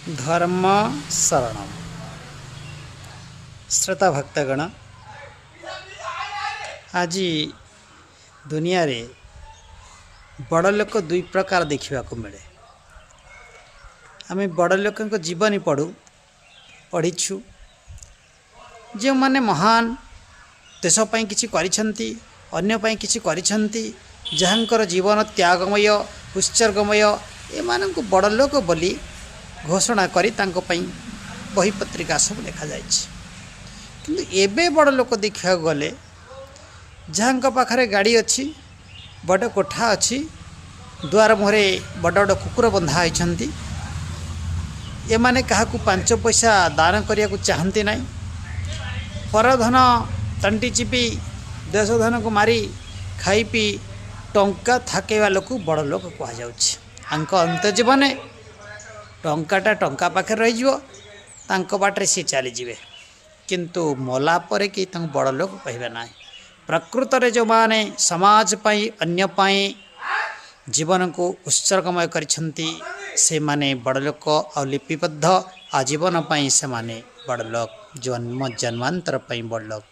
धर्म शरणम। श्रोता भक्तगण, आज दुनिया रे बड़ लोक दुई प्रकार देखा मिले। आम बड़ लोक जीवनी पढ़ीछु जो माने महान देशपाई किसी अन्यपाई किसी जहाँकर जीवन त्यागमय उत्सर्गमय एमान को बड़ लोक बोली घोषणा करी बही पत्रिका सब लिखा जाए। किंतु एबे बड़ लोक देखा गले जहाँ पाखरे गाड़ी अच्छी बड़ कोठा अच्छी द्वार मुहरे बड़ बड़ कुकुर बंधा होती एमाने काहाकू 5 पैसा दान करने को चाहती ना। परधन तंटी चिपी देश धन को मारी खाई पी टंका थाकेवा लोक बड़ लोक कह अंत जीवन टंकाटा टंका पाखे रही बाटे सी चलीजे। किंतु मला पर कि बड़ लोक कहे ना। प्रकृत रे जो माने समाज पाई अन्य पाई जीवन को उत्सर्गमय करिसेंती से माने बड़ लोक और लिपिबद्ध आजीवन पाई से माने बड़ लोक जन्म जन्मांतर पाई बड़ लोक।